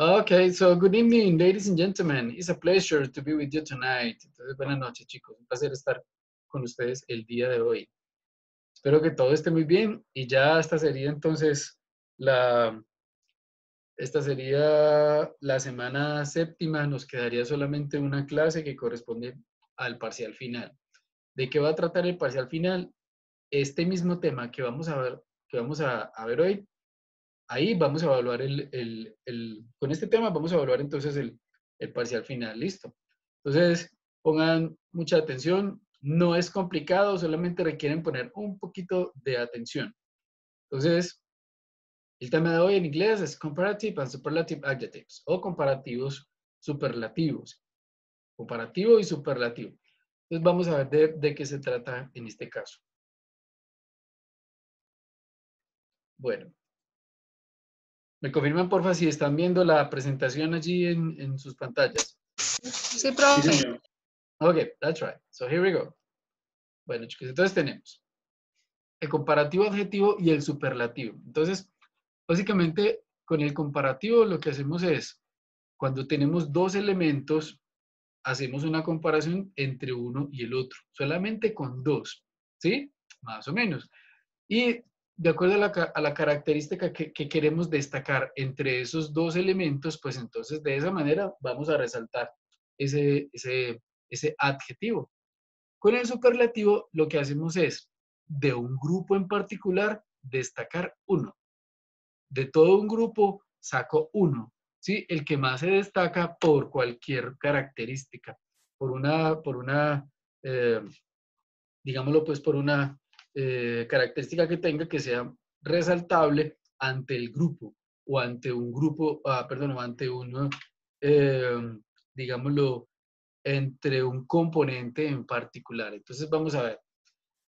Okay, so good evening, ladies and gentlemen. It's a pleasure to be with you tonight. Entonces, buenas noches, chicos. Un placer estar con ustedes el día de hoy. Espero que todo esté muy bien y ya esta sería entonces la, esta sería la semana séptima. Nos quedaría solamente una clase que corresponde al parcial final. ¿De qué va a tratar el parcial final? Este mismo tema que vamos a ver, a ver hoy. Ahí vamos a evaluar con este tema vamos a evaluar entonces el parcial final, listo. Entonces, pongan mucha atención, no es complicado, solamente requieren poner un poquito de atención. Entonces, el tema de hoy en inglés es Comparative and Superlative Adjectives, o comparativos superlativos. Comparativo y superlativo. Entonces, vamos a ver de qué se trata en este caso. Bueno. ¿Me confirman, porfa, si están viendo la presentación allí en sus pantallas? Sí, profe. Sí, señor. Ok, that's right. So here we go. Bueno, chicos, entonces tenemos el comparativo adjetivo y el superlativo. Entonces, básicamente, con el comparativo lo que hacemos es, cuando tenemos dos elementos, hacemos una comparación entre uno y el otro, solamente con dos, ¿sí? Más o menos. Y de acuerdo a la característica que queremos destacar entre esos dos elementos, pues entonces de esa manera vamos a resaltar ese adjetivo. Con el superlativo lo que hacemos es, de un grupo en particular, destacar uno. De todo un grupo, saco uno, ¿sí? El que más se destaca por cualquier característica, eh, digámoslo pues, por una característica que tenga que sea resaltable ante el grupo o ante un grupo, perdón, o ante uno, digámoslo, entre un componente en particular. Entonces vamos a ver.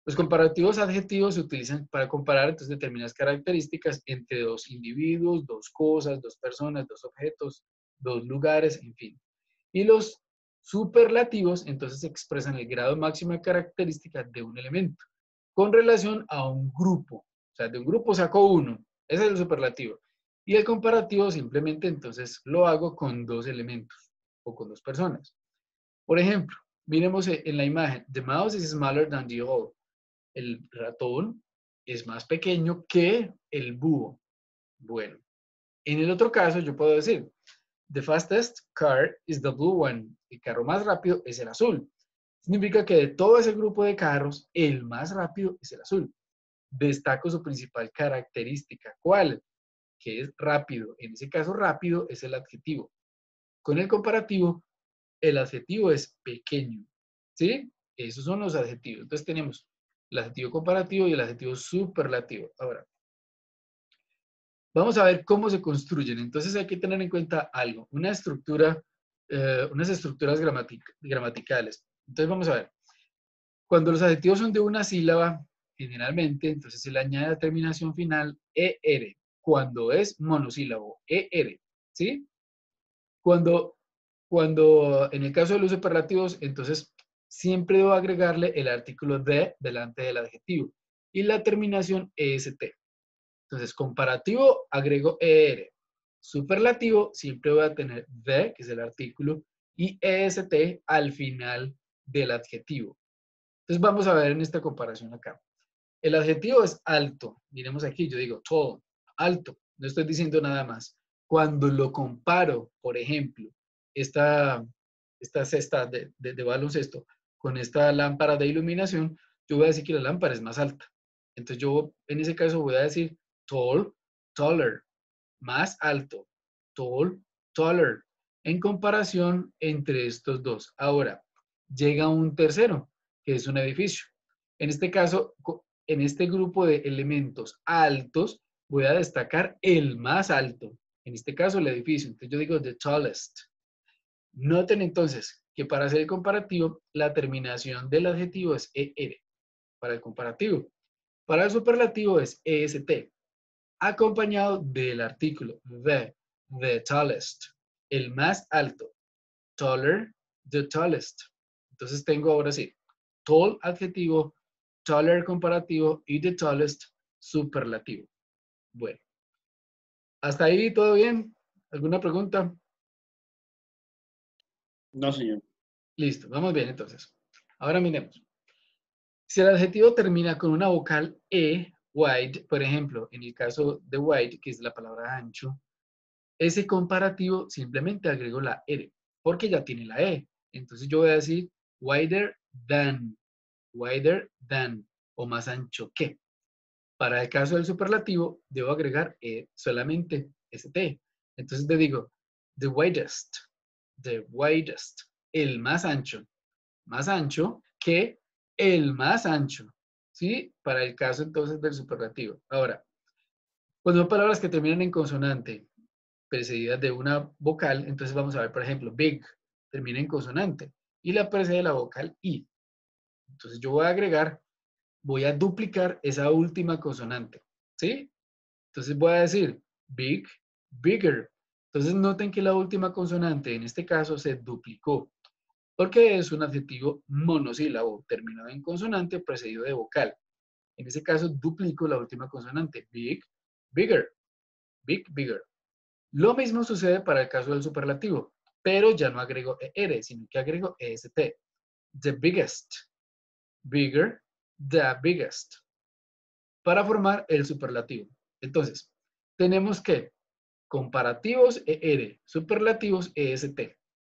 Los comparativos adjetivos se utilizan para comparar entonces determinadas características entre dos individuos, dos cosas, dos personas, dos objetos, dos lugares, en fin. Y los superlativos entonces expresan el grado máximo de características de un elemento con relación a un grupo. O sea, de un grupo saco uno. Ese es el superlativo. Y el comparativo simplemente entonces lo hago con dos elementos o con dos personas. Por ejemplo, miremos en la imagen. The mouse is smaller than the owl. El ratón es más pequeño que el búho. Bueno, en el otro caso yo puedo decir, the fastest car is the blue one. El carro más rápido es el azul. Significa que de todo ese grupo de carros, el más rápido es el azul. Destaco su principal característica. ¿Cuál? Que es rápido. En ese caso, rápido es el adjetivo. Con el comparativo, el adjetivo es pequeño. ¿Sí? Esos son los adjetivos. Entonces tenemos el adjetivo comparativo y el adjetivo superlativo. Ahora, vamos a ver cómo se construyen. Entonces hay que tener en cuenta algo, unas estructuras gramaticales. Entonces vamos a ver. Cuando los adjetivos son de una sílaba, generalmente, entonces se le añade la terminación final ER. Cuando es monosílabo, ER. ¿Sí? Cuando en el caso de los superlativos, entonces siempre debo agregarle el artículo de delante del adjetivo y la terminación EST. Entonces, comparativo, agrego ER. Superlativo, siempre voy a tener de, que es el artículo, y EST al final del adjetivo. Entonces, vamos a ver en esta comparación acá. El adjetivo es alto. Miremos aquí, yo digo tall, alto. No estoy diciendo nada más. Cuando lo comparo, por ejemplo, esta cesta de baloncesto con esta lámpara de iluminación, yo voy a decir que la lámpara es más alta. Entonces, yo en ese caso voy a decir tall, taller, más alto, tall, taller, en comparación entre estos dos. Ahora, llega un tercero, que es un edificio. En este caso, en este grupo de elementos altos, voy a destacar el más alto. En este caso, el edificio. Entonces, yo digo the tallest. Noten entonces que para hacer el comparativo, la terminación del adjetivo es ER. Para el comparativo. Para el superlativo es EST. Acompañado del artículo the tallest. El más alto. Taller, the tallest. Entonces tengo ahora sí, tall adjetivo, taller comparativo y the tallest superlativo. Bueno, hasta ahí todo bien. ¿Alguna pregunta? No, señor. Listo, vamos bien entonces. Ahora miremos. Si el adjetivo termina con una vocal E, wide, por ejemplo, en el caso de wide, que es la palabra ancho, ese comparativo simplemente agrego la R, porque ya tiene la E. Entonces yo voy a decir wider than, o más ancho que. Para el caso del superlativo, debo agregar solamente st. Entonces te digo, the widest, el más ancho que el más ancho, ¿sí? Para el caso entonces del superlativo. Ahora, cuando son palabras que terminan en consonante, precedidas de una vocal, entonces vamos a ver, por ejemplo, big, termina en consonante, y la precede la vocal I. Entonces yo voy a duplicar esa última consonante, ¿sí? Entonces voy a decir big, bigger. Entonces noten que la última consonante en este caso se duplicó, porque es un adjetivo monosílabo, terminado en consonante precedido de vocal. En ese caso duplico la última consonante, big, bigger, big, bigger. Lo mismo sucede para el caso del superlativo, pero ya no agrego ER, sino que agrego EST. The biggest, bigger, the biggest, para formar el superlativo. Entonces, tenemos que comparativos ER, superlativos EST,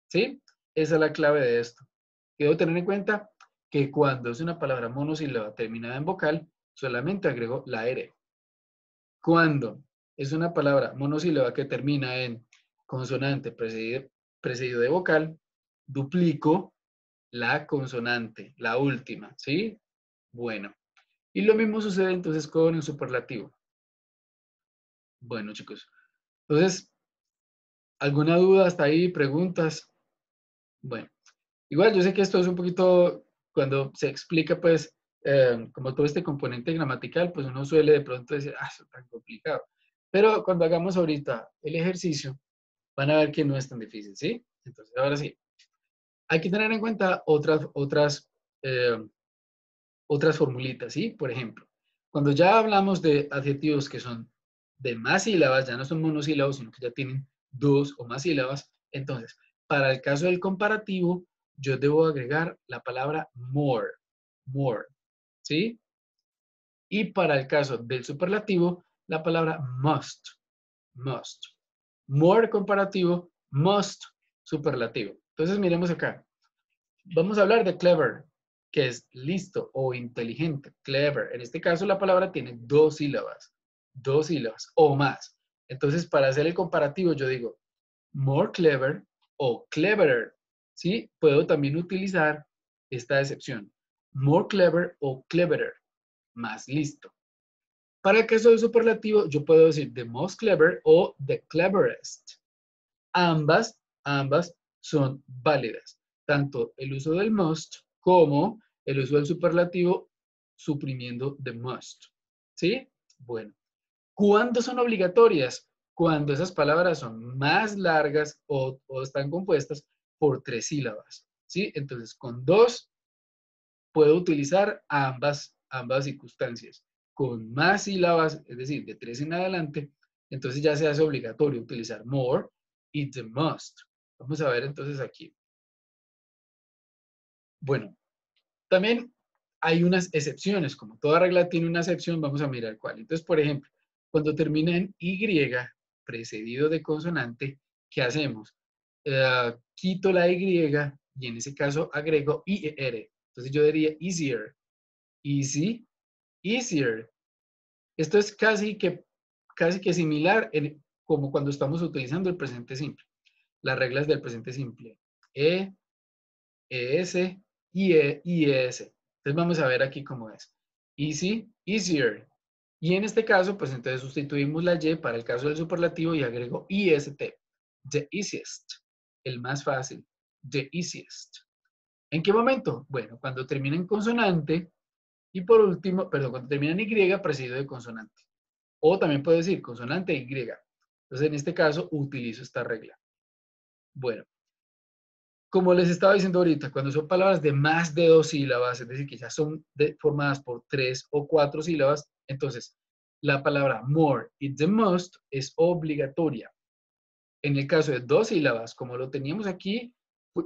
¿sí? Esa es la clave de esto. Debo tener en cuenta que cuando es una palabra monosílaba terminada en vocal, solamente agrego la R. Cuando es una palabra monosílaba que termina en consonante precedido de vocal, duplico la consonante, la última, ¿sí? Bueno. Y lo mismo sucede entonces con el superlativo. Bueno, chicos. Entonces, ¿alguna duda hasta ahí? ¿Preguntas? Bueno, igual yo sé que esto es un poquito, cuando se explica, pues, como todo este componente gramatical, pues uno suele de pronto decir, ah, eso es tan complicado. Pero cuando hagamos ahorita el ejercicio, van a ver que no es tan difícil, ¿sí? Entonces, ahora sí, hay que tener en cuenta eh, otras formulitas, ¿sí? Por ejemplo, cuando ya hablamos de adjetivos que son de más sílabas, ya no son monosílabos, sino que ya tienen dos o más sílabas, entonces, para el caso del comparativo, yo debo agregar la palabra more, ¿sí? Y para el caso del superlativo, la palabra must. More comparativo, must superlativo. Entonces, miremos acá. Vamos a hablar de clever, que es listo o inteligente. Clever. En este caso, la palabra tiene dos sílabas o más. Entonces, para hacer el comparativo, yo digo more clever o cleverer. ¿Sí? Puedo también utilizar esta excepción. More clever o cleverer. Más listo. Para el caso del superlativo, yo puedo decir the most clever o the cleverest. Ambas son válidas. Tanto el uso del must como el uso del superlativo suprimiendo the must. ¿Sí? Bueno. ¿Cuándo son obligatorias? Cuando esas palabras son más largas o están compuestas por tres sílabas. ¿Sí? Entonces, con dos puedo utilizar ambas circunstancias. Con más sílabas, es decir, de tres en adelante, entonces ya se hace obligatorio utilizar more y the must. Vamos a ver entonces aquí. Bueno, también hay unas excepciones, como toda regla tiene una excepción, vamos a mirar cuál. Entonces, por ejemplo, cuando termina en Y precedido de consonante, ¿qué hacemos? Quito la Y y en ese caso agrego IR. Entonces yo diría easier, easy, easier. Esto es casi que similar como cuando estamos utilizando el presente simple. Las reglas del presente simple. ES, IES. Entonces vamos a ver aquí cómo es. Easy, easier. Y en este caso, pues entonces sustituimos la Y para el caso del superlativo y agrego IST. The easiest. El más fácil. The easiest. ¿En qué momento? Bueno, cuando termina en consonante y por último, perdón, cuando termina en Y precedido de consonante. O también puedo decir consonante Y. Entonces en este caso utilizo esta regla. Bueno, como les estaba diciendo ahorita, cuando son palabras de más de dos sílabas, es decir, que ya son formadas por tres o cuatro sílabas, entonces la palabra more y the must es obligatoria. En el caso de dos sílabas, como lo teníamos aquí,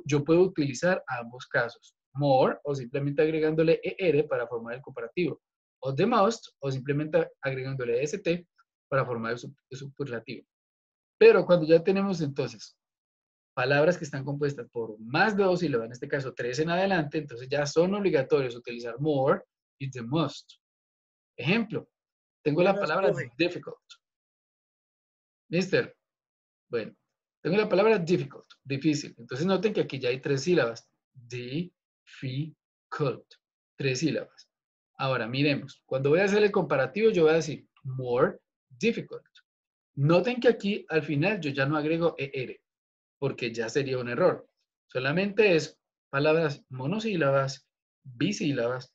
yo puedo utilizar ambos casos. More, o simplemente agregándole ER para formar el comparativo. O the most, o simplemente agregándole ST para formar el superlativo. Pero cuando ya tenemos entonces palabras que están compuestas por más de dos sílabas, en este caso tres en adelante, entonces ya son obligatorios utilizar more y the most. Ejemplo, tengo la Buenas, palabra profe. difficult. Mister, bueno, tengo la palabra difficult, difícil. Entonces noten que aquí ya hay tres sílabas. Difficult. Tres sílabas. Ahora, miremos. Cuando voy a hacer el comparativo, yo voy a decir more difficult. Noten que aquí al final yo ya no agrego ER, porque ya sería un error. Solamente es palabras monosílabas, bisílabas,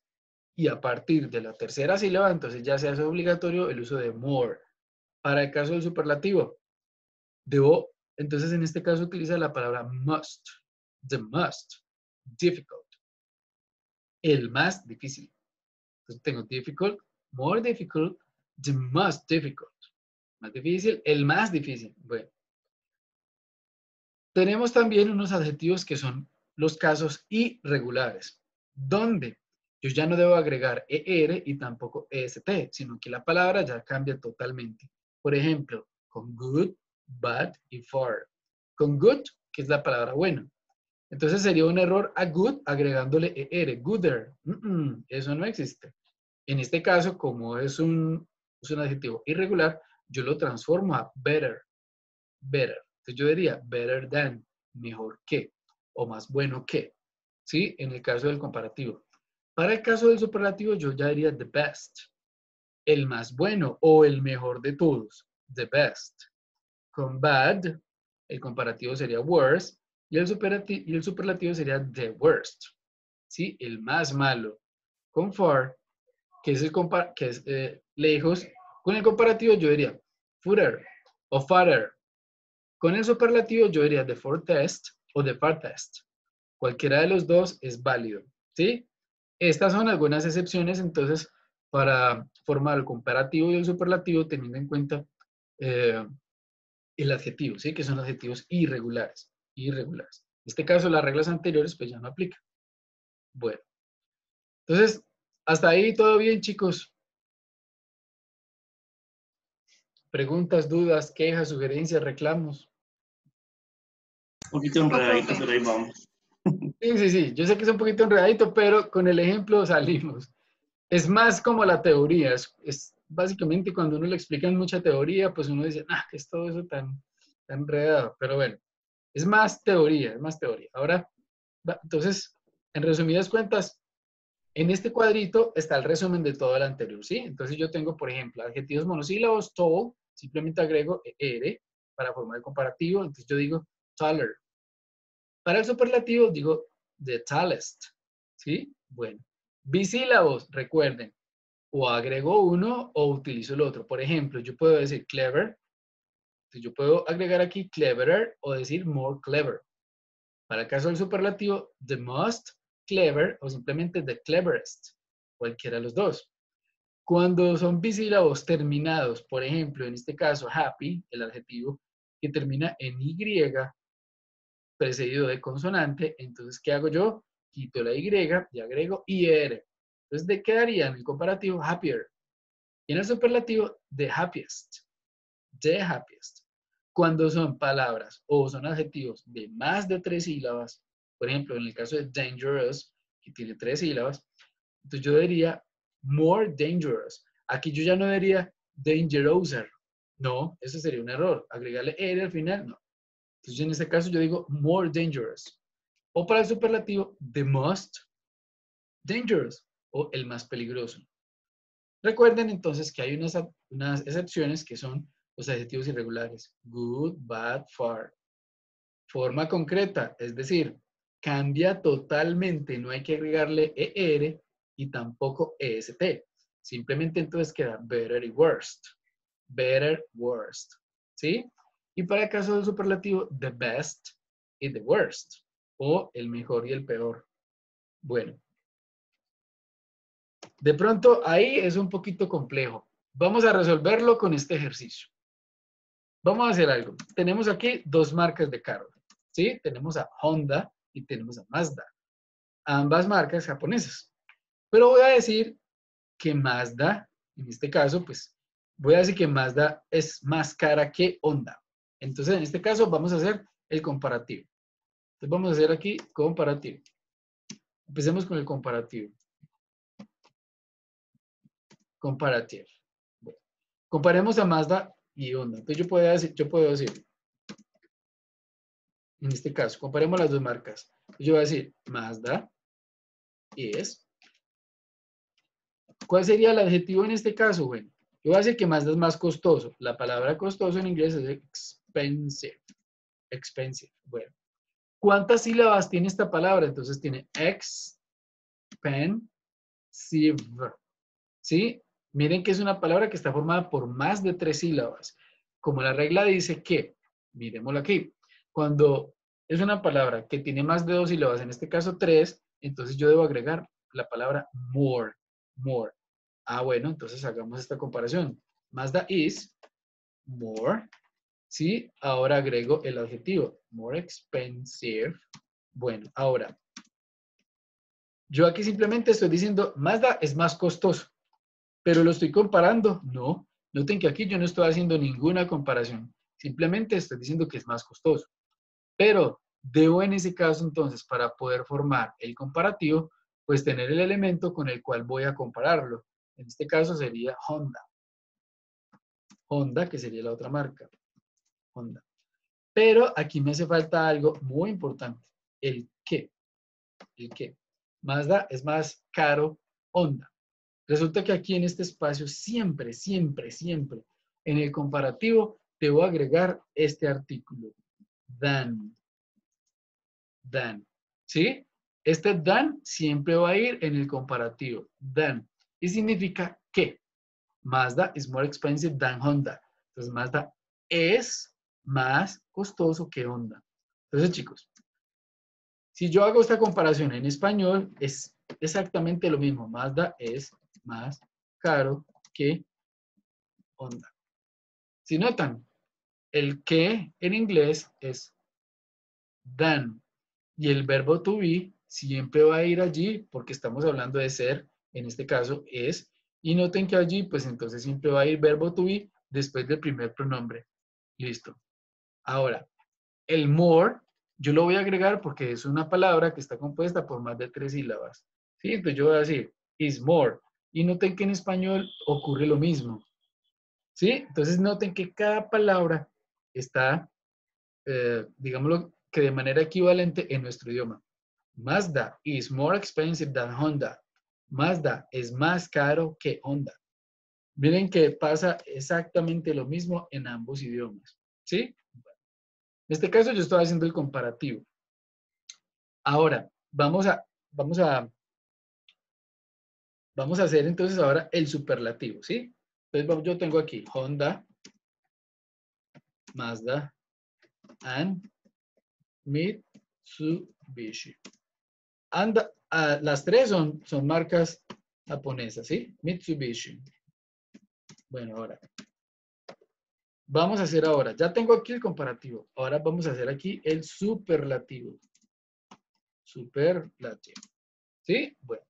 y a partir de la tercera sílaba, entonces ya se hace obligatorio el uso de more. Para el caso del superlativo, debo, entonces en este caso utiliza la palabra must. The must. Difficult. El más difícil. Entonces tengo difficult, more difficult, the most difficult. Más difícil, el más difícil. Bueno. Tenemos también unos adjetivos que son los casos irregulares, donde yo ya no debo agregar ER y tampoco EST, sino que la palabra ya cambia totalmente. Por ejemplo, con good, bad y far. Con good, que es la palabra bueno. Entonces sería un error a good agregándole ER, gooder. Eso no existe. En este caso, como es un adjetivo irregular, yo lo transformo a better, better. Entonces yo diría better than, mejor que, o más bueno que, ¿sí? En el caso del comparativo. Para el caso del superlativo, yo ya diría the best, el más bueno o el mejor de todos, the best. Con bad, el comparativo sería worse y el superlativo sería the worst, ¿sí? El más malo. Con far, que es, lejos, con el comparativo yo diría further o farther. Con el superlativo yo diría the farthest o the farthest. Cualquiera de los dos es válido, ¿sí? Estas son algunas excepciones, entonces, para formar el comparativo y el superlativo teniendo en cuenta eh, el adjetivo, ¿sí? Que son adjetivos irregulares, irregulares. En este caso, las reglas anteriores pues ya no aplican. Bueno, entonces, hasta ahí todo bien, chicos. Preguntas, dudas, quejas, sugerencias, reclamos. Un poquito No, enredadito, profe. pero ahí vamos. Sí, sí, sí. Yo sé que es un poquito enredadito, pero con el ejemplo salimos. Es más como la teoría. Es básicamente cuando uno le explican mucha teoría, pues uno dice, ah, que es todo eso tan enredado. Pero bueno, es más teoría, es más teoría. Ahora, entonces, en resumidas cuentas, en este cuadrito está el resumen de todo el anterior, ¿sí? Entonces yo tengo, por ejemplo, adjetivos monosílabos, tall, simplemente agrego er para formar el comparativo. Entonces yo digo taller. Para el superlativo digo the tallest, ¿sí? Bueno, bisílabos, recuerden, o agrego uno o utilizo el otro. Por ejemplo, yo puedo decir clever, entonces yo puedo agregar aquí cleverer o decir more clever. Para el caso del superlativo, the most clever o simplemente the cleverest, cualquiera de los dos. Cuando son bisílabos terminados, por ejemplo, en este caso happy, el adjetivo que termina en Y, precedido de consonante, entonces, ¿qué hago yo? Quito la Y y agrego IR. Entonces, ¿de qué daría en el comparativo? Happier. Y en el superlativo, the happiest. The happiest. Cuando son palabras o son adjetivos de más de tres sílabas, por ejemplo, en el caso de dangerous, que tiene tres sílabas, entonces yo diría more dangerous. Aquí yo ya no diría dangerouser. No, eso sería un error. Agregarle R al final, no. Entonces, en este caso yo digo more dangerous. O para el superlativo, the most dangerous o el más peligroso. Recuerden entonces que hay unas excepciones que son los adjetivos irregulares. Good, bad, far. Forma concreta, es decir, cambia totalmente. No hay que agregarle ER y tampoco EST. Simplemente entonces queda better y worst. Better, worst. ¿Sí? Y para el caso del superlativo, the best y the worst. O el mejor y el peor. Bueno, de pronto ahí es un poquito complejo. Vamos a resolverlo con este ejercicio. vamos a hacer algo. Tenemos aquí dos marcas de carro, ¿sí? Tenemos a Honda y tenemos a Mazda. Ambas marcas japonesas. Pero voy a decir que Mazda, en este caso, pues, voy a decir que Mazda es más cara que Honda. Entonces, en este caso, vamos a hacer el comparativo. Entonces, vamos a hacer aquí comparativo. Empecemos con el comparativo. Comparative. Bueno, comparemos a Mazda y Honda. Entonces, yo puedo decir, en este caso, comparemos las dos marcas. Yo voy a decir, Mazda es. ¿Cuál sería el adjetivo en este caso? Bueno, yo voy a decir que Mazda es más costoso. La palabra costoso en inglés es expensive. Expensive. Bueno, ¿cuántas sílabas tiene esta palabra? Entonces tiene expensive. ¿Sí? Miren que es una palabra que está formada por más de 3 sílabas. Como la regla dice que, miremoslo aquí, cuando es una palabra que tiene más de 2 sílabas, en este caso 3, entonces yo debo agregar la palabra more. More. Ah, bueno, entonces hagamos esta comparación. Mazda is more. Sí, ahora agrego el adjetivo. More expensive. Bueno, ahora, yo aquí simplemente estoy diciendo Mazda es más costoso. ¿Pero lo estoy comparando? No. Noten que aquí yo no estoy haciendo ninguna comparación. Simplemente estoy diciendo que es más costoso. Pero debo en ese caso entonces, para poder formar el comparativo, pues tener el elemento con el cual voy a compararlo. En este caso sería Honda. Honda, que sería la otra marca. Honda. Pero aquí me hace falta algo muy importante. El qué. El qué. Mazda es más caro Honda. Resulta que aquí en este espacio siempre, siempre, siempre, en el comparativo, debo agregar este artículo. Than. Than. ¿Sí? Este than siempre va a ir en el comparativo. Than. Y significa que Mazda is more expensive than Honda. Entonces Mazda es más costoso que Honda. Entonces, chicos, si yo hago esta comparación en español, es exactamente lo mismo. Mazda es más caro que Honda. Si notan, el que en inglés es than y el verbo to be siempre va a ir allí porque estamos hablando de ser, en este caso es, y noten que allí pues entonces siempre va a ir verbo to be después del primer pronombre. Listo. Ahora, el more, yo lo voy a agregar porque es una palabra que está compuesta por más de 3 sílabas. ¿Sí? Entonces yo voy a decir is more. Y noten que en español ocurre lo mismo. ¿Sí? Entonces noten que cada palabra está, digámoslo, que de manera equivalente en nuestro idioma. Mazda is more expensive than Honda. Mazda es más caro que Honda. Miren que pasa exactamente lo mismo en ambos idiomas. ¿Sí? En este caso yo estoy haciendo el comparativo. Ahora, vamos a hacer entonces ahora el superlativo, ¿sí? Entonces yo tengo aquí Honda, Mazda, and Mitsubishi. Las tres son marcas japonesas, ¿sí? Mitsubishi. Bueno, ahora. Vamos a hacer ahora. Ya tengo aquí el comparativo. Ahora vamos a hacer aquí el superlativo. Superlativo. ¿Sí? Bueno.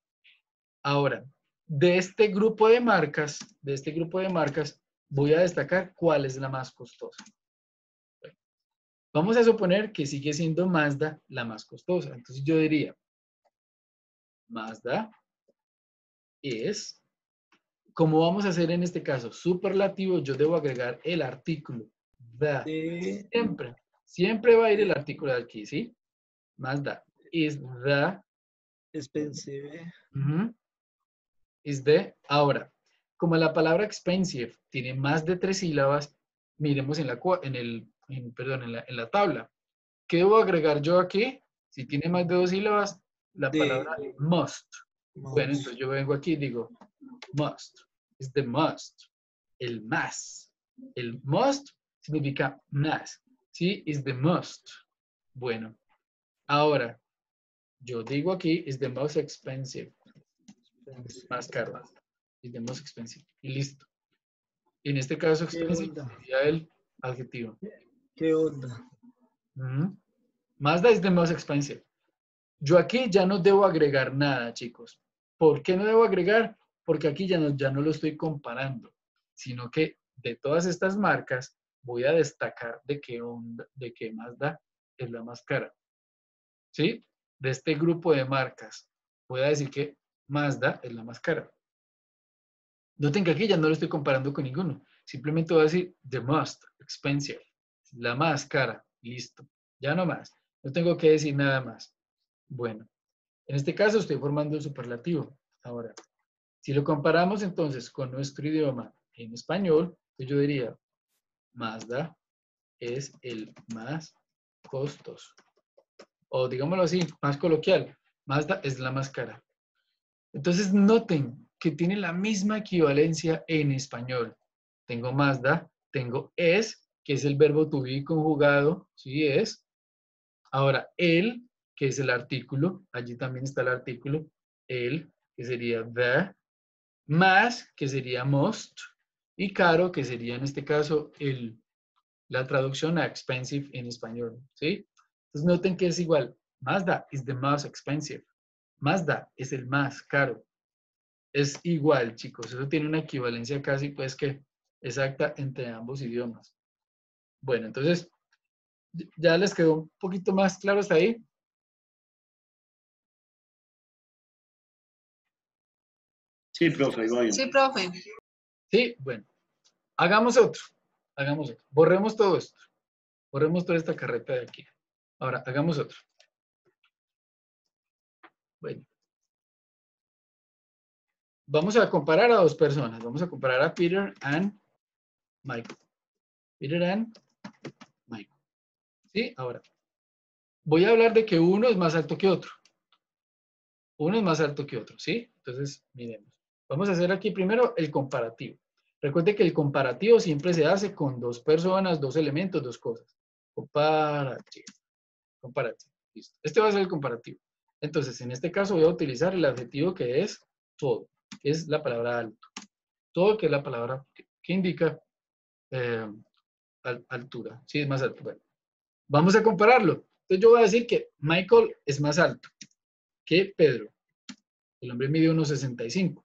Ahora, de este grupo de marcas, voy a destacar cuál es la más costosa. Bueno, vamos a suponer que sigue siendo Mazda la más costosa. Entonces yo diría, Mazda es, ¿cómo vamos a hacer en este caso? Superlativo, yo debo agregar el artículo. The. Siempre va a ir el artículo de aquí, ¿sí? Mazda is the expensive. Is the. Ahora, como la palabra expensive tiene más de 3 sílabas, miremos en la tabla. ¿Qué debo agregar yo aquí? Si tiene más de 2 sílabas, la palabra must. Bueno, entonces yo vengo aquí y digo must. Is the must. El más. El must significa más. ¿Sí? Is the must. Bueno, ahora, yo digo aquí is the most expensive. Es más caro. Is the most expensive. Y listo. En este caso, expensive sería el adjetivo. ¿Qué onda? Ujú. Mazda is the most expensive. Yo aquí ya no debo agregar nada, chicos. ¿Por qué no debo agregar? Porque aquí ya no lo estoy comparando, sino que de todas estas marcas voy a destacar de qué Mazda es la más cara. ¿Sí? De este grupo de marcas, voy a decir que Mazda es la más cara. Noten que aquí ya no lo estoy comparando con ninguno. Simplemente voy a decir the most expensive, la más cara. Listo. Ya no más. No tengo que decir nada más. Bueno, en este caso estoy formando un superlativo. Ahora, si lo comparamos entonces con nuestro idioma en español, pues yo diría Mazda es el más costoso. O digámoslo así, más coloquial, Mazda es la más cara. Entonces noten que tiene la misma equivalencia en español. Tengo Mazda, tengo es, que es el verbo to be conjugado, sí es. Ahora, el, que es el artículo, allí también está el artículo, el, que sería the, más, que sería most, y caro, que sería en este caso la traducción a expensive en español, ¿sí? Entonces noten que es igual. Mazda is the most expensive. Mazda es el más caro. Es igual, chicos. Eso tiene una equivalencia casi, pues, que exacta entre ambos idiomas. Bueno, entonces, ¿ya les quedó un poquito más claro hasta ahí? Sí, profe, ahí va bien. Sí, profe. Sí, bueno. Hagamos otro. Hagamos otro. Borremos todo esto. Borremos toda esta carreta de aquí. Ahora, hagamos otro. Bueno. Vamos a comparar a dos personas. Vamos a comparar a Peter and Michael. Peter and Michael. ¿Sí? Ahora, voy a hablar de que uno es más alto que otro. Uno es más alto que otro, ¿sí? Entonces, miremos. Vamos a hacer aquí primero el comparativo. Recuerde que el comparativo siempre se hace con dos personas, dos elementos, dos cosas. Comparativo. Comparativo. Listo. Este va a ser el comparativo. Entonces, en este caso voy a utilizar el adjetivo que es todo, que es la palabra alto. Todo, que es la palabra que indica altura. Sí, es más alto. Bueno, vamos a compararlo. Entonces yo voy a decir que Michael es más alto que Pedro. El hombre mide 1,65.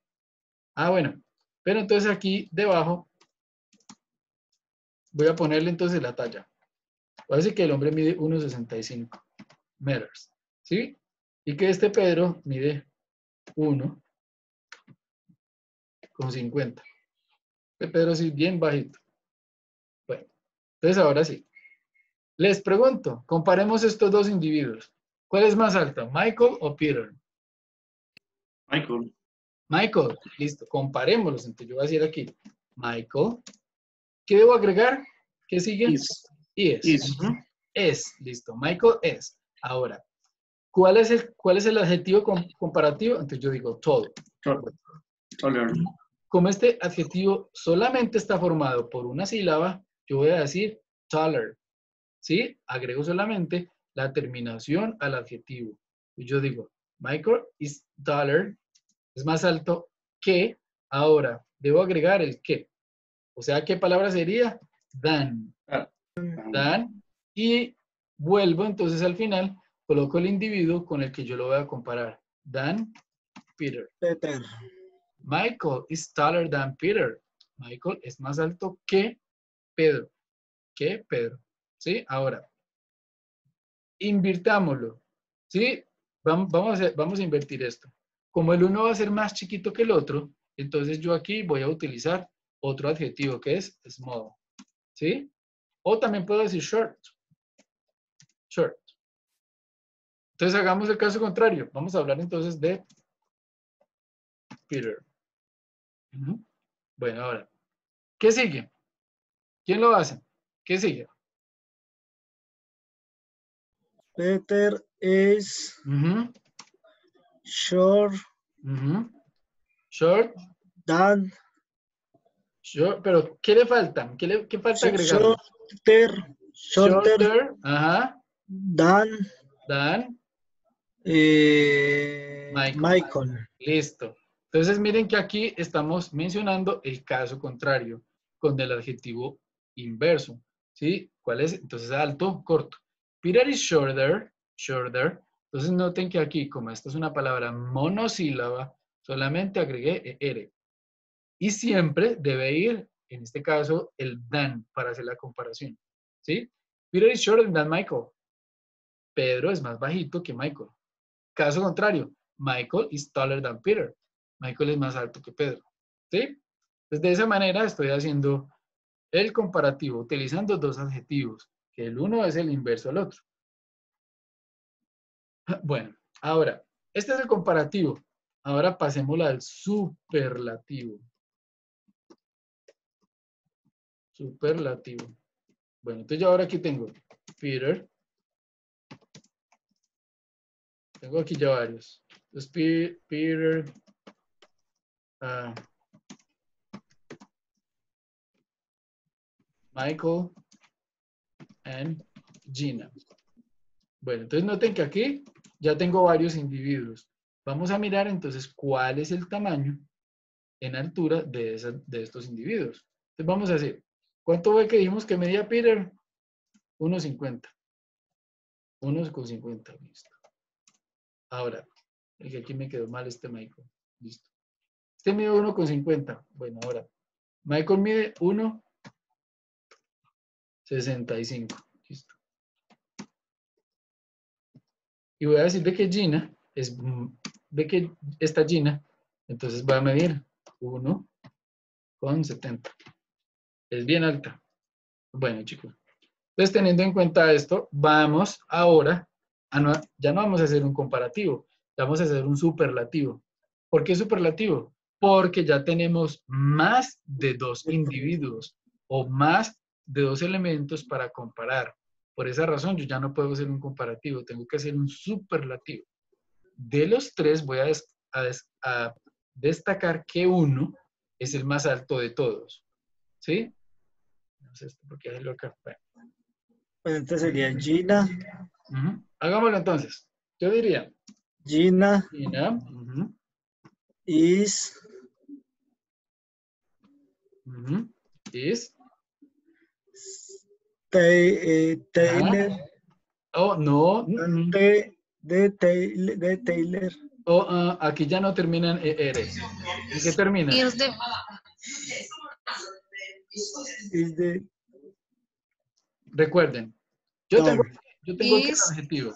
Ah, bueno. Pero entonces aquí debajo voy a ponerle entonces la talla. Voy a decir que el hombre mide 1,65 meters. ¿Sí? Y que este Pedro mide 1,50. Este Pedro sí, bien bajito. Bueno, entonces ahora sí. Les pregunto, comparemos estos dos individuos. ¿Cuál es más alto, Michael o Peter? Michael. Michael, listo, comparémoslos. Entonces yo voy a decir aquí, Michael. ¿Qué debo agregar? ¿Qué sigue? Is. Is. Es, listo. Michael es. Ahora, ¿cuál es el adjetivo comparativo? Entonces yo digo todo. Taller. Como este adjetivo solamente está formado por una sílaba, yo voy a decir taller. ¿Sí? Agrego solamente la terminación al adjetivo. Y yo digo, Michael is taller, es más alto que. Ahora, debo agregar el que. O sea, ¿qué palabra sería? Than. Than. Y vuelvo entonces al final, coloco el individuo con el que yo lo voy a comparar. Than Peter. Peter. Michael is taller than Peter. Michael es más alto que Pedro. Que Pedro. ¿Sí? Ahora, invirtámoslo. ¿Sí? Vamos a invertir esto. Como el uno va a ser más chiquito que el otro, entonces yo aquí voy a utilizar otro adjetivo que es small. ¿Sí? O también puedo decir short. Short. Entonces hagamos el caso contrario. Vamos a hablar entonces de Peter. Bueno, ahora, ¿qué sigue? ¿Quién lo hace? ¿Qué sigue? Peter is short Short. than. Pero, ¿qué le falta? ¿Qué falta agregar? Shorter Ajá. than Michael. Listo. Entonces, miren que aquí estamos mencionando el caso contrario con el adjetivo inverso. ¿Sí? ¿Cuál es? Entonces alto, corto. Peter is shorter, shorter. Entonces noten que aquí, como esta es una palabra monosílaba, solamente agregué ER. Y siempre debe ir, en este caso, el than para hacer la comparación. ¿Sí? Peter is shorter than Michael. Pedro es más bajito que Michael. Caso contrario, Michael is taller than Peter. Michael es más alto que Pedro. ¿Sí? Entonces, de esa manera estoy haciendo el comparativo utilizando dos adjetivos, que el uno es el inverso al otro. Bueno, ahora, este es el comparativo. Ahora pasémoslo al superlativo. Superlativo. Bueno, entonces yo ahora aquí tengo Peter. Tengo aquí ya varios. Entonces, Peter. Michael and Gina. Bueno, entonces noten que aquí ya tengo varios individuos. Vamos a mirar entonces cuál es el tamaño en altura de estos individuos. Entonces vamos a hacer, ¿cuánto fue que dijimos que medía Peter? 1,50. 1,50, listo. Ahora, el que aquí me quedó mal este Michael. Listo. Este mide 1,50. Bueno, ahora, Michael mide 1,65. Listo. Y voy a decir de que Gina de que esta Gina, entonces va a medir 1,70. Es bien alta. Bueno, chicos. Entonces, teniendo en cuenta esto, vamos ahora ya no vamos a hacer un comparativo, vamos a hacer un superlativo. ¿Por qué superlativo? Porque ya tenemos más de dos individuos o más de dos elementos para comparar. Por esa razón, yo ya no puedo hacer un comparativo, tengo que hacer un superlativo. De los tres, voy a destacar que uno es el más alto de todos. ¿Sí? No sé por qué hacerlo acá. Bueno. Bueno, entonces sería Gina. Hagámoslo entonces. Yo diría. Gina. Is. Is. Taylor. Oh, no. De Taylor. Oh, aquí ya no terminan ER. ¿En qué termina? Is de. Recuerden, yo tengo aquí el adjetivo.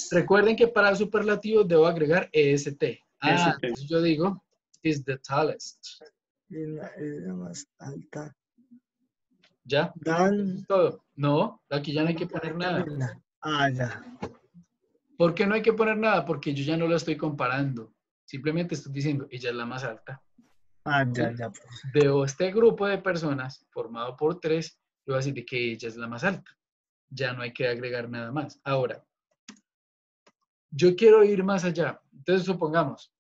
Recuerden que para el superlativo debo agregar EST. Entonces yo digo, is the tallest. Es la más alta. ¿Ya? Dan. Es todo. No, aquí ya no hay que poner nada. Ya. ¿Por qué no hay que poner nada? Porque yo ya no la estoy comparando. Simplemente estoy diciendo, ella es la más alta. Ya. De este grupo de personas, formado por 3, yo voy a decir que ella es la más alta. Ya no hay que agregar nada más. Ahora, yo quiero ir más allá. Entonces, supongamos,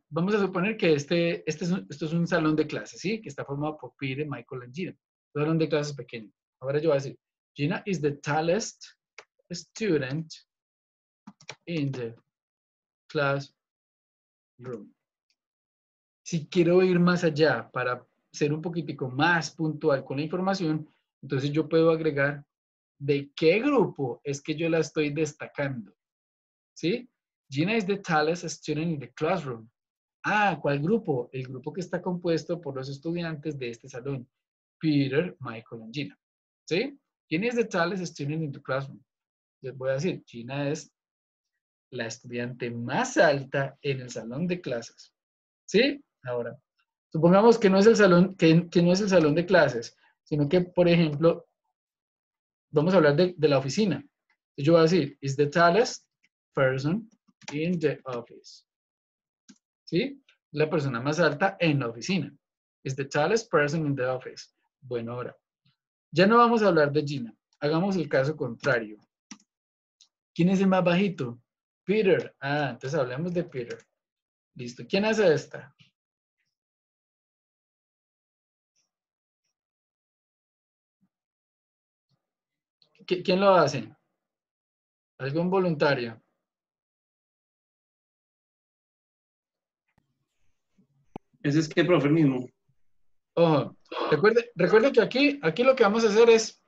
vamos a suponer que esto es un salón de clases, ¿sí? Que está formado por Peter, Michael y Gina. Un salón de clases pequeño. Ahora yo voy a decir, Gina is the tallest student in the classroom. Si quiero ir más allá para ser un poquitico más puntual con la información, entonces yo puedo agregar de qué grupo es que yo la estoy destacando. ¿Sí? Gina is the tallest student in the classroom. ¿Cuál grupo? El grupo que está compuesto por los estudiantes de este salón. Peter, Michael y Gina. ¿Sí? ¿Quién es the tallest student in the classroom? Les voy a decir, Gina es la estudiante más alta en el salón de clases. ¿Sí? Ahora, supongamos que no es el salón, que no es el salón de clases, sino que, por ejemplo, vamos a hablar de la oficina. Yo voy a decir, is the tallest person in the office. ¿Sí? La persona más alta en la oficina. Is the tallest person in the office. Bueno, ahora, ya no vamos a hablar de Gina. Hagamos el caso contrario. ¿Quién es el más bajito? Peter. Entonces hablemos de Peter. Listo. ¿Quién hace esta? ¿Quién lo hace? ¿Algún voluntario? Ese es que, profe, mismo. Ojo, recuerde que aquí lo que vamos a hacer es,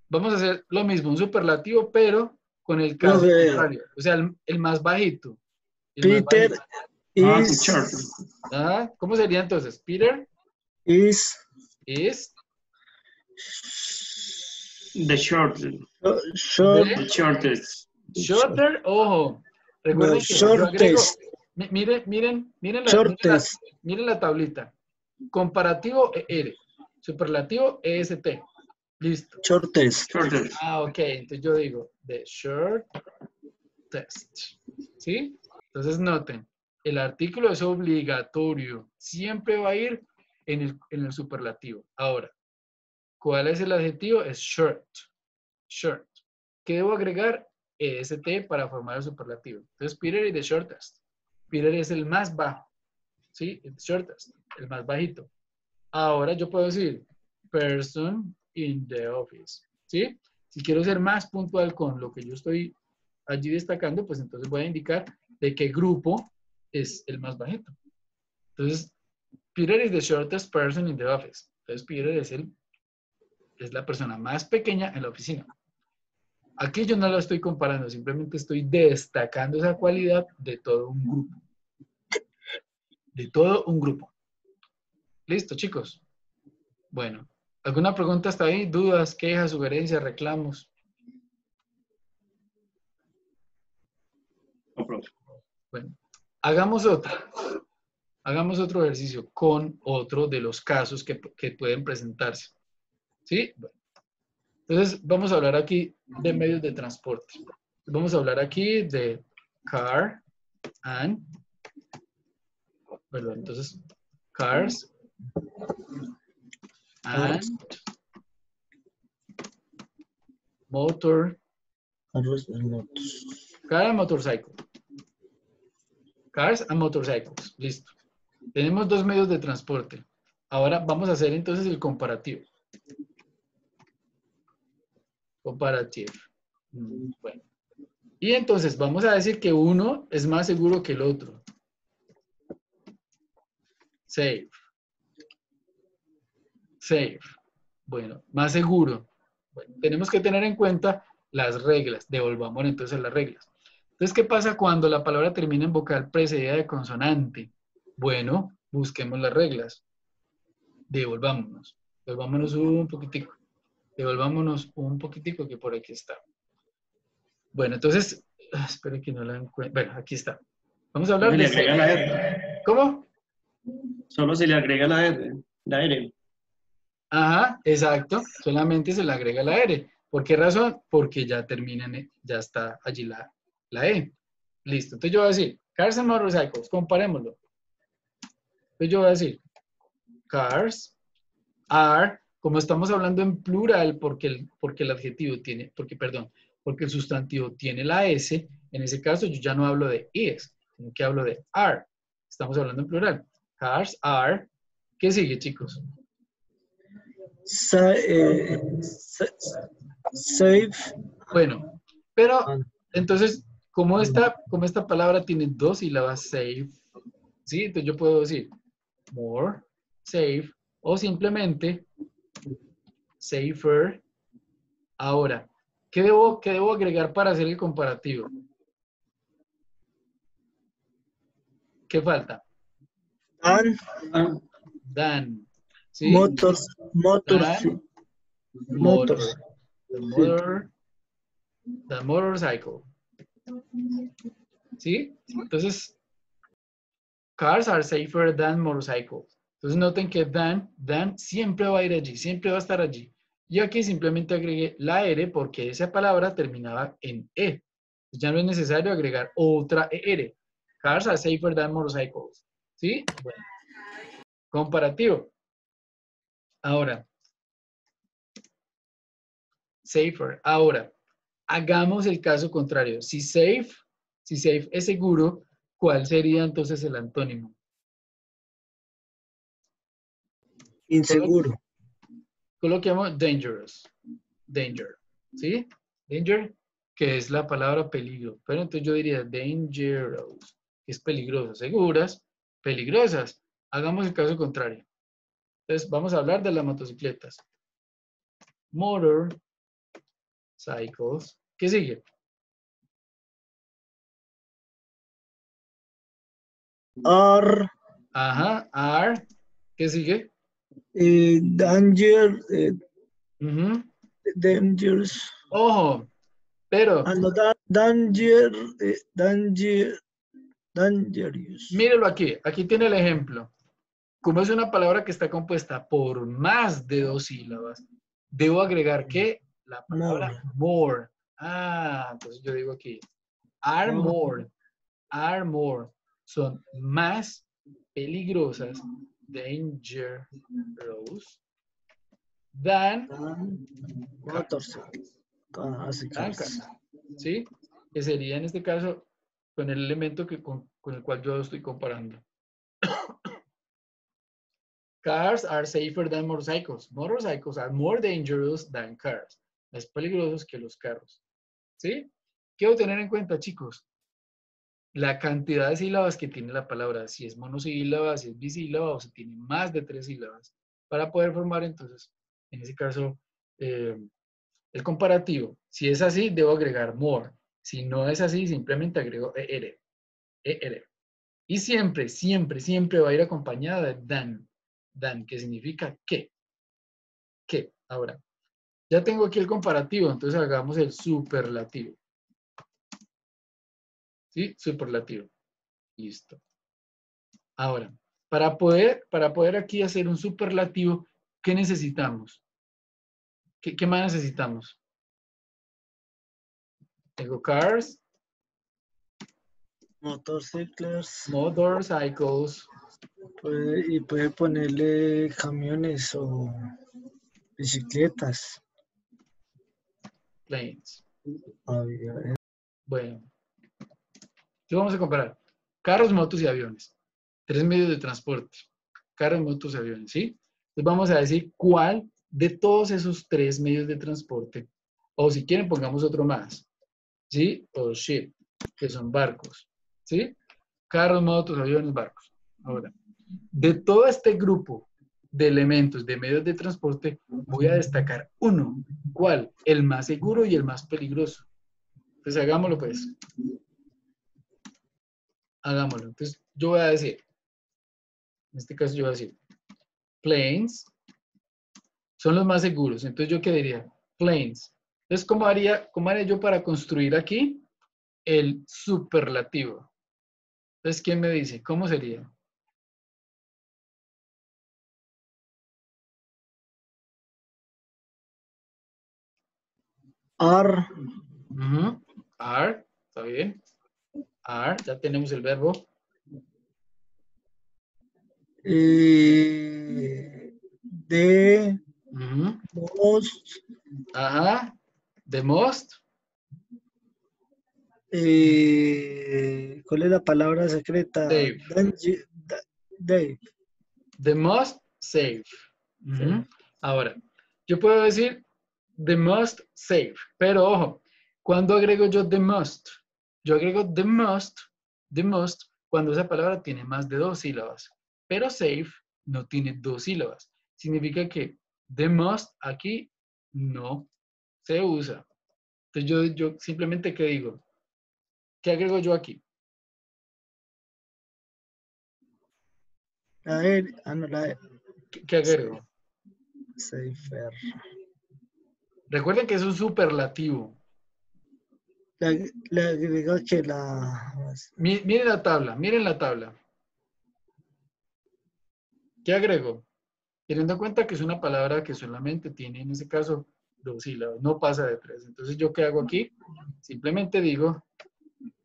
vamos a hacer lo mismo, un superlativo, pero con el caso Profe, contrario. O sea, el más bajito. El más Peter bajito. Teacher. is, Ah, ¿cómo sería entonces? Peter is is The short. short, the The shortest. shorter. Ojo, no, recuerden que yo agrego, shortest, shortest, miren la tablita. Comparativo ER, superlativo EST. Listo. shortest. Shortest. Ah, ok. Entonces yo digo the short test. ¿Sí? Entonces noten, el artículo es obligatorio. Siempre va a ir en el superlativo. Ahora, ¿cuál es el adjetivo? Es short. Short. ¿Qué debo agregar? EST para formar el superlativo. Entonces, Peter is the shortest. Peter es el más bajo. ¿Sí? El shortest. El más bajito. Ahora yo puedo decir person in the office. ¿Sí? Si quiero ser más puntual con lo que yo estoy allí destacando, pues entonces voy a indicar de qué grupo es el más bajito. Entonces, Peter is the shortest person in the office. Entonces, Peter es la persona más pequeña en la oficina. Aquí yo no lo estoy comparando, simplemente estoy destacando esa cualidad de todo un grupo. De todo un grupo. ¿Listo, chicos? Bueno, ¿alguna pregunta hasta ahí? ¿Dudas, quejas, sugerencias, reclamos? No, profe. Bueno, hagamos otro. Hagamos otro ejercicio con otro de los casos que pueden presentarse. ¿Sí? Bueno, entonces, vamos a hablar aquí de medios de transporte. Vamos a hablar aquí de car and, perdón, entonces, cars and motor, car and motorcycle. Cars and motorcycles. Listo. Tenemos dos medios de transporte. Ahora vamos a hacer entonces el comparativo. Comparative. Bueno. Y entonces vamos a decir que uno es más seguro que el otro. Safe. Safe. Bueno, más seguro. Bueno, tenemos que tener en cuenta las reglas. Devolvamos entonces las reglas. Entonces, ¿qué pasa cuando la palabra termina en vocal precedida de consonante? Bueno, busquemos las reglas. Devolvámonos. Devolvámonos un poquitico. Devolvámonos un poquitico que por aquí está. Bueno, entonces, espero que no la encuentre. Bueno, aquí está. Vamos a hablar Se le de agrega la R. safe. ¿Cómo? Solo se le agrega la R. La R. Ajá, exacto. Solamente se le agrega la R. ¿Por qué razón? Porque ya termina, ya está allí la E. Listo. Entonces yo voy a decir, cars and motorcycles, comparémoslo. Entonces yo voy a decir, cars are, como estamos hablando en plural, porque el adjetivo tiene, porque el sustantivo tiene la S, en ese caso yo ya no hablo de is, sino que hablo de are. Estamos hablando en plural. Cars are, ¿qué sigue, chicos? Safe. Bueno, pero entonces, como esta palabra tiene dos sílabas, safe, ¿sí? Entonces yo puedo decir more, safe, o simplemente safer. Ahora, ¿qué debo agregar para hacer el comparativo? ¿Qué falta? And Than, ¿sí? motors, Than, motors. motor, the motorcycle, ¿sí? Entonces, cars are safer than motorcycles. Entonces noten que than siempre va a ir allí, siempre va a estar allí. Y aquí simplemente agregué la R porque esa palabra terminaba en E. Ya no es necesario agregar otra ER. Cars are safer than motorcycles. ¿Sí? Bueno, comparativo. Ahora, safer. Ahora, hagamos el caso contrario. Si safe es seguro, ¿cuál sería entonces el antónimo? Inseguro. Coloquemos dangerous. Danger. ¿Sí? Danger, que es la palabra peligro. Pero entonces yo diría dangerous, que es peligroso. Seguras, peligrosas. Hagamos el caso contrario. Entonces, vamos a hablar de las motocicletas. Motorcycles. ¿Qué sigue? Are Ajá, are. ¿Qué sigue? danger, Ujú. dangerous. Ojo, pero No, danger, dangerous. mírelo aquí. Aquí tiene el ejemplo. Como es una palabra que está compuesta por más de 2 sílabas, debo agregar que la palabra more. Ah, entonces yo digo aquí, are more, son más peligrosas, dangerous, than Motorcycles. cars, ¿sí? Que sería en este caso con el elemento con el cual yo estoy comparando. Cars are safer than motorcycles. Motorcycles are more dangerous than cars. Más peligrosos que los carros. ¿Sí? Quiero tener en cuenta, chicos, la cantidad de sílabas que tiene la palabra. Si es monosílaba, si es bisílaba o si tiene más de 3 sílabas. Para poder formar, entonces, en ese caso, el comparativo. Si es así, debo agregar more. Si no es así, simplemente agrego er. Er. Y siempre, siempre, siempre va a ir acompañada de than. Than, que significa que. Que. Ahora, ya tengo aquí el comparativo, entonces hagamos el superlativo. ¿Sí? Superlativo. Listo. Ahora, para poder aquí hacer un superlativo, ¿qué necesitamos? ¿Qué más necesitamos? Tengo cars, Motorcycles. motorcycles, Y puede ponerle camiones o bicicletas. planes. Aviones. Bueno, ¿qué vamos a comparar? Carros, motos y aviones. 3 medios de transporte. Carros, motos y aviones, ¿sí? Entonces vamos a decir cuál de todos esos 3 medios de transporte, o si quieren pongamos otro más, ¿sí? O ship, que son barcos, ¿sí? Carros, motos, aviones, barcos. Ahora, de todo este grupo de elementos de medios de transporte, voy a destacar uno. ¿Cuál? El más seguro y el más peligroso. Entonces hagámoslo pues. Hagámoslo. Entonces yo voy a decir, en este caso yo voy a decir, planes son los más seguros. Entonces yo qué diría, planes. Entonces, ¿cómo haría yo para construir aquí el superlativo? Entonces, ¿quién me dice? ¿Cómo sería? Are Are, ¿está bien? Are, ya tenemos el verbo. the Ujú. most Ajá. The most. ¿cuál es la palabra secreta? Safe. Dave. The most safe. Sí. Ahora, yo puedo decir the most safe, pero ojo, ¿cuándo agrego yo the most? Yo agrego the most, cuando esa palabra tiene más de 2 sílabas, pero safe no tiene 2 sílabas. Significa que the most aquí no se usa. Entonces yo simplemente, ¿qué digo? ¿Qué agrego yo aquí? ¿Qué agrego? Safer. Recuerden que es un superlativo. Le agrega que la... Miren la tabla, miren la tabla. ¿Qué agrego? Teniendo en cuenta que es una palabra que solamente tiene, en ese caso, 2 sílabas, no pasa de 3. Entonces, ¿yo qué hago aquí? Simplemente digo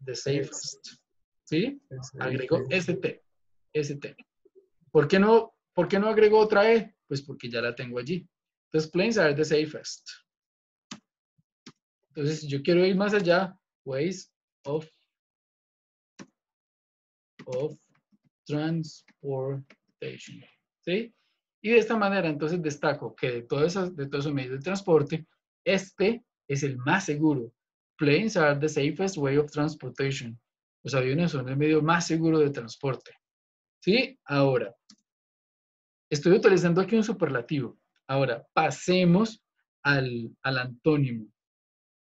the safest. ¿Sí? Agrego ST. ST. ¿Por qué no agrego otra E? Pues porque ya la tengo allí. Entonces, planes are the safest. Entonces, si yo quiero ir más allá, ways of transportation. ¿Sí? Y de esta manera, entonces, destaco que de todos esos medios de transporte, este es el más seguro. Planes are the safest way of transportation. Los aviones son el medio más seguro de transporte. ¿Sí? Ahora, Estoy utilizando aquí un superlativo. Ahora, pasemos al antónimo,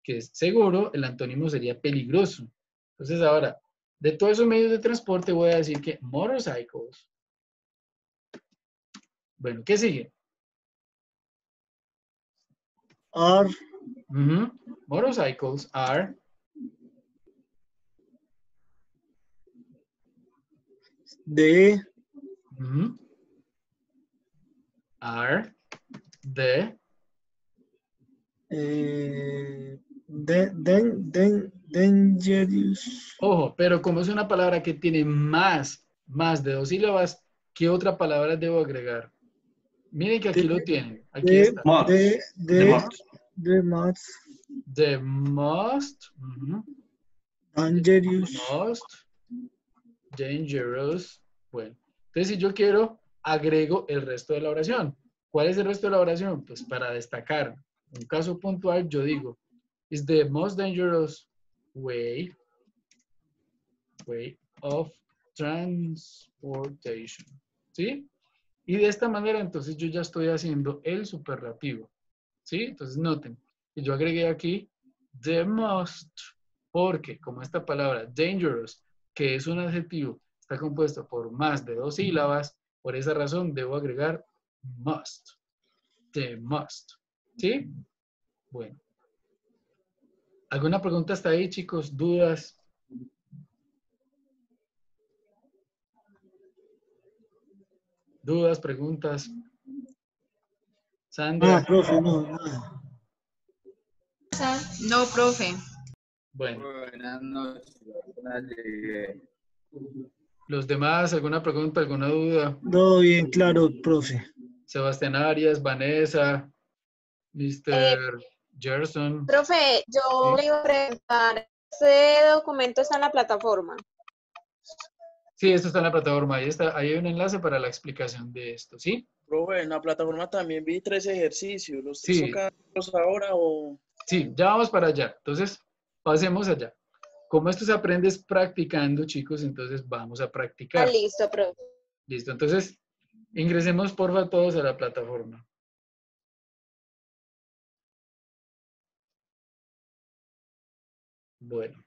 que es seguro, el antónimo sería peligroso. Entonces, ahora, de todos esos medios de transporte voy a decir que motorcycles. Bueno, ¿qué sigue? Are Ujú. Motorcycles are the ujú, are the dangerous. ojo, pero como es una palabra que tiene más de 2 sílabas, ¿qué otra palabra debo agregar? Miren que aquí lo tienen. Aquí The está. Mods. The the mods. the most The most, ujú, dangerous. most dangerous. Bueno, entonces si yo quiero, agrego el resto de la oración. ¿Cuál es el resto de la oración? Pues para destacar un caso puntual, yo digo, is the most dangerous way of transportation. ¿Sí? Y de esta manera, entonces yo ya estoy haciendo el superlativo. ¿Sí? Entonces noten que yo agregué aquí the most, porque como esta palabra dangerous, que es un adjetivo, está compuesto por más de 2 sílabas, por esa razón debo agregar must. The must. ¿Sí? Bueno. ¿Alguna pregunta hasta ahí, chicos? ¿Dudas? ¿Dudas? ¿Preguntas? Sandra. Profe, no, nada. No, profe. Bueno. Buenas noches. Apenas llegué. Los demás, ¿alguna pregunta? ¿Alguna duda? Todo bien claro, profe. Sebastián Arias, Vanessa, Mr. Gerson. Profe, yo Sí. le iba a preguntar, ¿ese documento está en la plataforma? Sí, esto está en la plataforma. Ahí está, ahí hay un enlace para la explicación de esto, ¿sí? Profe, en la plataforma también vi 3 ejercicios. ¿Los tres Sí, tocan ahora o...? sí, ya vamos para allá. Entonces, pasemos allá. Como esto se aprende es practicando, chicos, entonces vamos a Ah, practicar. listo, profe. Listo, entonces ingresemos porfa todos a la plataforma. Bueno.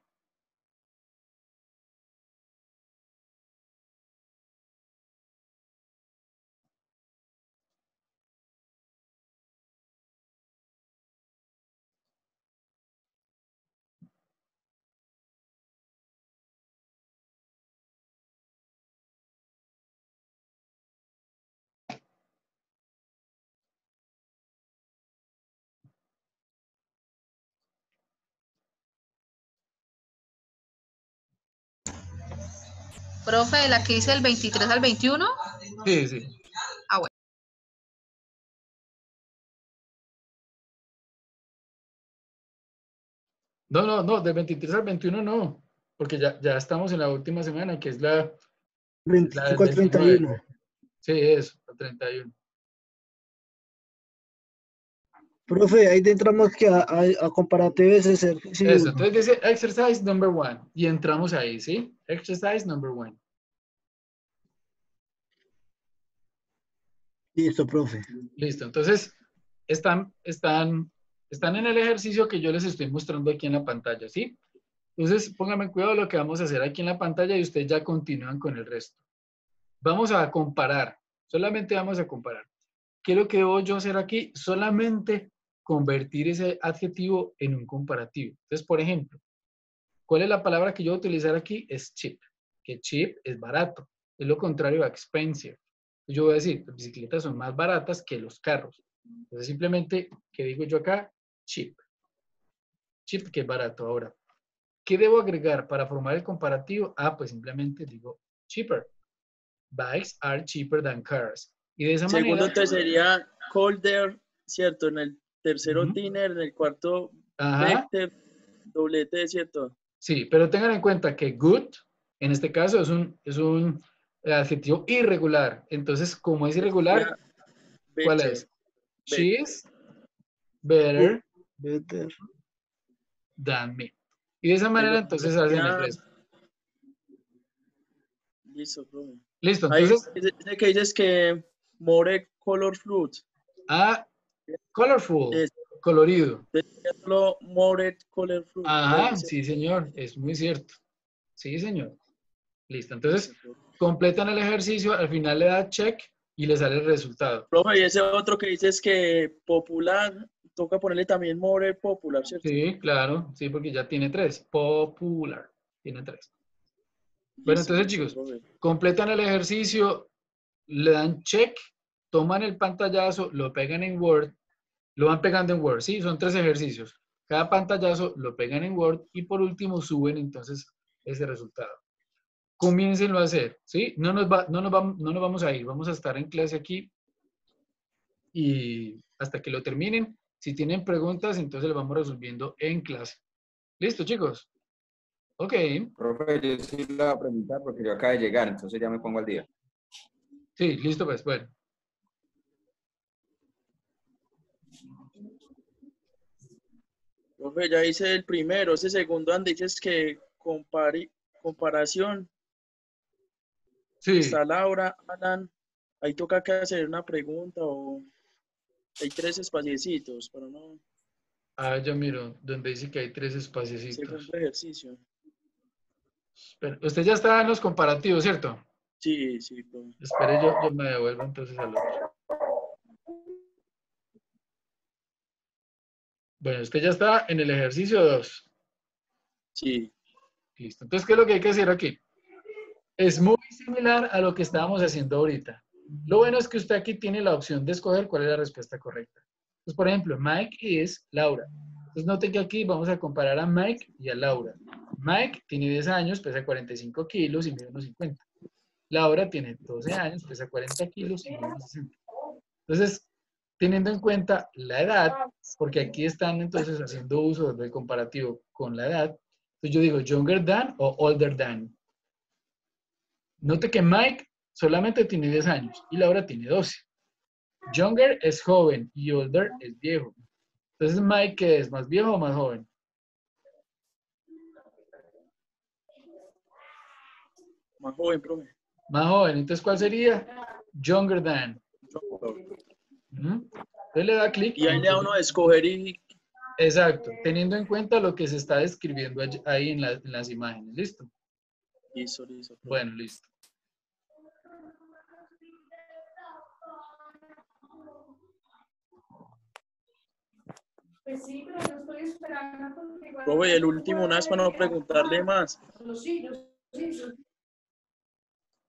Profe, la que dice del 23 al 21. Sí, sí. Ah, bueno. No, del 23 al 21 no, porque ya estamos en la última semana, que es la del 25 al 29. 31. Sí, eso, el 31. Profe, ahí entramos que a comparatives es el sí, Eso, uno. entonces dice exercise number 1 y entramos ahí, ¿sí? Exercise number 1. Listo, profe. Listo, entonces están en el ejercicio que yo les estoy mostrando aquí en la pantalla, ¿sí? Entonces pónganme cuidado lo que vamos a hacer aquí en la pantalla y ustedes ya continúan con el resto. Vamos a comparar, solamente vamos a comparar. ¿Qué es lo que debo yo hacer aquí? Solamente convertir ese adjetivo en un comparativo. Entonces, por ejemplo, ¿cuál es la palabra que yo voy a utilizar aquí? Es cheap, que cheap es barato, es lo contrario a expensive. Yo voy a decir, las bicicletas son más baratas que los carros. Entonces, simplemente, ¿qué digo yo acá? Cheap. Cheap, que es barato. Ahora, ¿qué debo agregar para formar el comparativo? Ah, pues simplemente digo cheaper. Bikes are cheaper than cars. Y de esa Segundo, manera... entonces sería colder, ¿cierto? En el tercero, Ujú. dinner. En el cuarto, Ajá. vector, doblete, ¿cierto? Sí, pero tengan en cuenta que good, en este caso, es un adjetivo irregular. Entonces, como es irregular, Sería ¿cuál better, es? better. She is better Better. than me. Y de esa El manera, otro entonces, hacen el sería... resto. Listo, profe. Listo, Ahí, entonces, ese que dices que more color fruit. Ah, colorful, Es colorido. solo more color fruit. Ajá, Debe ser. sí, señor, es muy cierto. Sí, señor. Listo. Entonces, Listo, profe. completan el ejercicio, al final le da check y le sale el resultado. Profe, y ese otro que dices que popular, toca ponerle también more popular, ¿cierto? Sí, claro, sí, porque ya tiene 3. Popular, tiene 3. Bueno, Listo, entonces, listo, chicos, profe. completan el ejercicio, le dan check, toman el pantallazo, lo pegan en Word, lo van pegando en Word, ¿sí? Son 3 ejercicios. Cada pantallazo lo pegan en Word y por último suben entonces ese resultado. Comiéncenlo a hacer, ¿sí? No nos vamos a ir, vamos a estar en clase aquí y hasta que lo terminen. Si tienen preguntas, entonces lo vamos resolviendo en clase. ¿Listo, chicos? Ok. Profe, yo sí le voy a preguntar porque yo acabo de llegar, entonces ya me pongo al día. Sí, listo, pues. Bueno. Profe, ya hice el primero, ese segundo donde dices que comparación. Sí. Está Laura, Alan. Ahí toca que hacer una pregunta o hay 3 espaciecitos, pero no. Ah, ya miro, donde dice que hay 3 espaciecitos. Segundo ejercicio. Espera, usted ya está en los comparativos, ¿cierto? Sí, sí, profe. Espere, yo me devuelvo entonces al otro. Bueno, usted ya está en el ejercicio 2. Sí. Listo. Entonces, ¿qué es lo que hay que hacer aquí? Es muy similar a lo que estábamos haciendo ahorita. Lo bueno es que usted aquí tiene la opción de escoger cuál es la respuesta correcta. Entonces, por ejemplo, Mike es Laura. Entonces, noten que aquí vamos a comparar a Mike y a Laura. Mike tiene 10 años, pesa 45 kilos y mide unos 50. Laura tiene 12 años, pesa 40 kilos y mide unos 60. Entonces, teniendo en cuenta la edad, porque aquí están entonces haciendo uso del comparativo con la edad, entonces yo digo younger than o older than. Note que Mike solamente tiene 10 años y Laura tiene 12. Younger es joven y older es viejo. Entonces, Mike, ¿qué es? ¿Más viejo o más joven? Más joven, profe. Más joven. Entonces, ¿cuál sería? Younger than. ¿Mm? Entonces le da clic. Y ahí le da uno de escoger y Exacto, teniendo en cuenta lo que se está describiendo ahí en las imágenes. ¿Listo? listo, listo, profe. Bueno, listo. Pues sí, pero yo estoy esperando porque igual Profe, y el no último, puedo unas para no enviar preguntarle más. los hilos, hilos.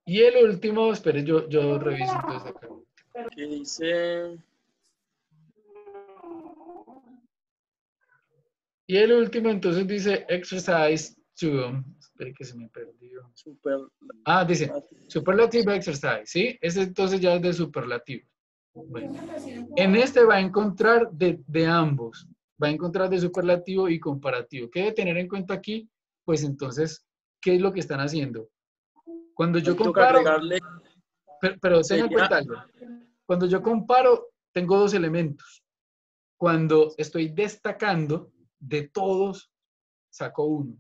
Y el último, espere, yo reviso entonces acá. Que dice, Y el último entonces dice exercise to, espere que se me perdió. super. Ah, dice superlative exercise, ¿sí? Ese entonces ya es de superlativo. Bueno, en este va a encontrar de ambos. Va a encontrar de superlativo y comparativo. ¿Qué debe tener en cuenta aquí? Pues entonces, ¿qué es lo que están haciendo? Cuando yo Ahí toca comparo, agregarle, pero tengan en sería, cuenta algo. Cuando yo comparo, tengo 2 elementos. Cuando estoy destacando, de todos, saco uno.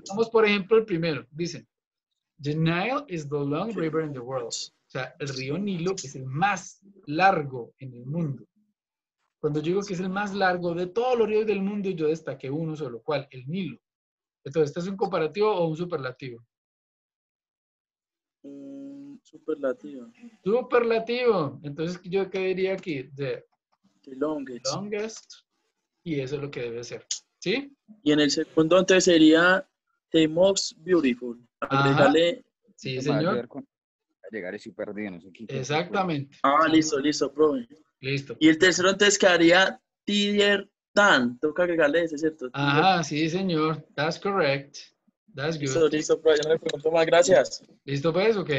Vamos, por ejemplo, el primero. Dice, The Nile is the long river in the world. O sea, el río Nilo es el más largo en el mundo. Cuando yo digo que es el más largo de todos los ríos del mundo, yo destaqué uno solo, ¿cuál? El Nilo. Entonces, ¿este es un comparativo o un superlativo? superlativo, Superlativo. Entonces, ¿yo qué diría aquí? The the longest. longest. Y eso es lo que debe ser. ¿Sí? Y en el segundo, entonces sería the most beautiful. Ajá. Agregarle, Sí, Eso me va a señor. ayudar con a llegar y perdido, no sé qué. Exactamente. Sí, listo, listo, profe. listo. Y el tercero, entonces quedaría tier tan. Toca agregarle ese, ¿cierto? Tier. Ajá, sí, señor. That's correct. That's Listo, good. listo, profe. Ya no le pregunto más. Gracias. ¿Listo pues? Ok.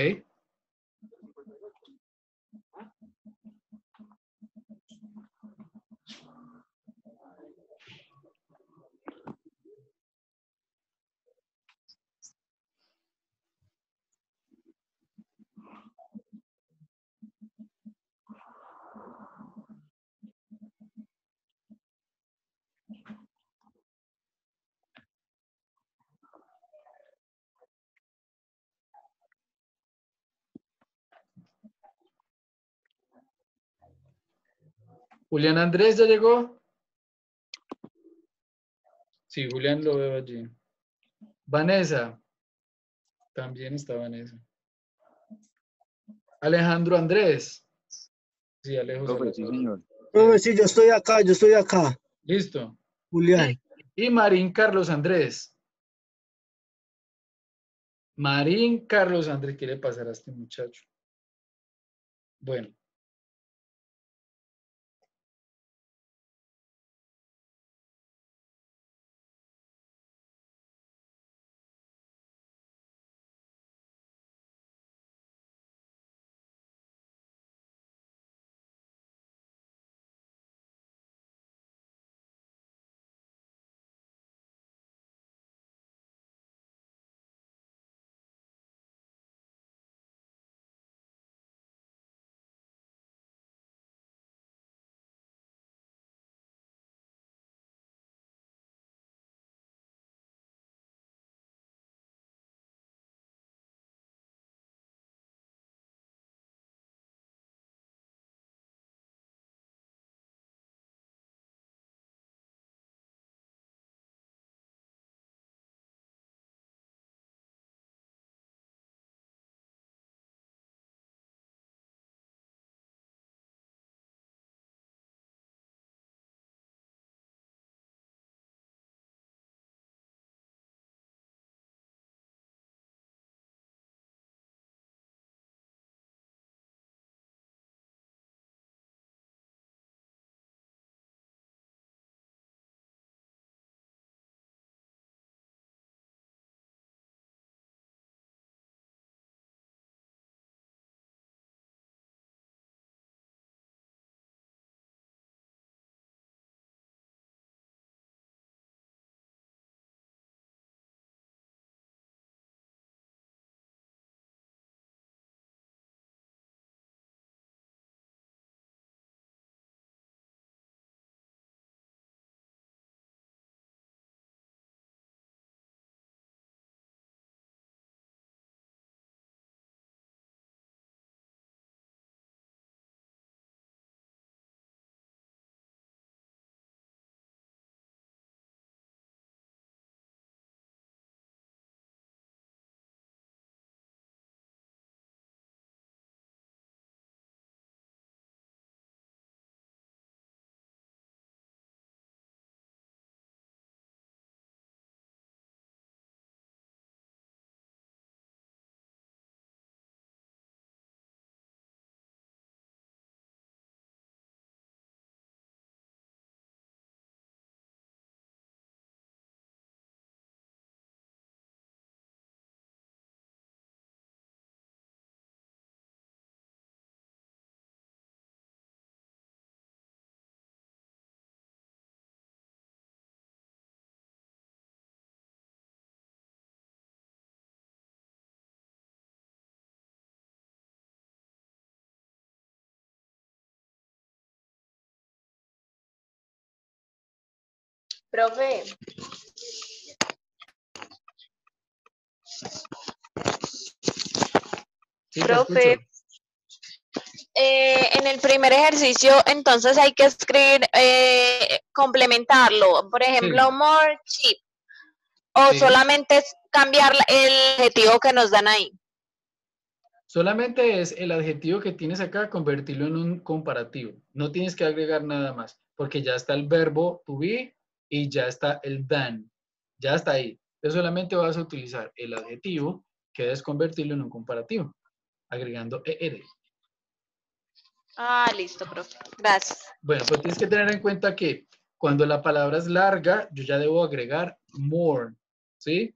Julián Andrés ya llegó. Sí, Julián lo veo allí. Vanessa. También está Vanessa. Alejandro Andrés. Sí, Alejo. Profe, sí, señor. Profe, sí, yo estoy acá. Listo. Julián. Y Marín Carlos Andrés. Marín Carlos Andrés, ¿qué le pasará a este muchacho? Bueno. Profe, Sí, te profe, escucho. en el primer ejercicio, entonces hay que escribir, complementarlo. Por ejemplo, Sí, more cheap. O sí. solamente es cambiar el adjetivo que nos dan ahí. Solamente es el adjetivo que tienes acá, convertirlo en un comparativo. No tienes que agregar nada más, porque ya está el verbo to be y ya está el than. Ya está ahí. Entonces solamente vas a utilizar el adjetivo, que debes convertirlo en un comparativo, agregando er. Ah, listo, profe. Gracias. Bueno, pero tienes que tener en cuenta que cuando la palabra es larga, yo ya debo agregar more, ¿sí?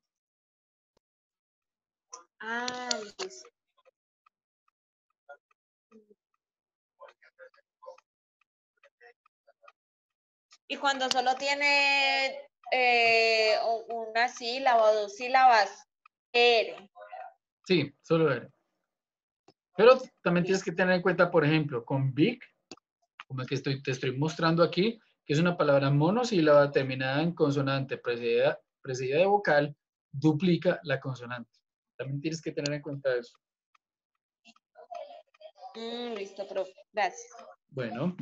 Ah, listo. Y cuando solo tiene una sílaba o dos sílabas, er. Sí, solo er. Pero también tienes que Listo. tener en cuenta, por ejemplo, con big, como el que te estoy mostrando aquí, que es una palabra monosílaba terminada en consonante precedida de vocal, duplica la consonante. También tienes que tener en cuenta eso. Listo, profe. Gracias. Bueno,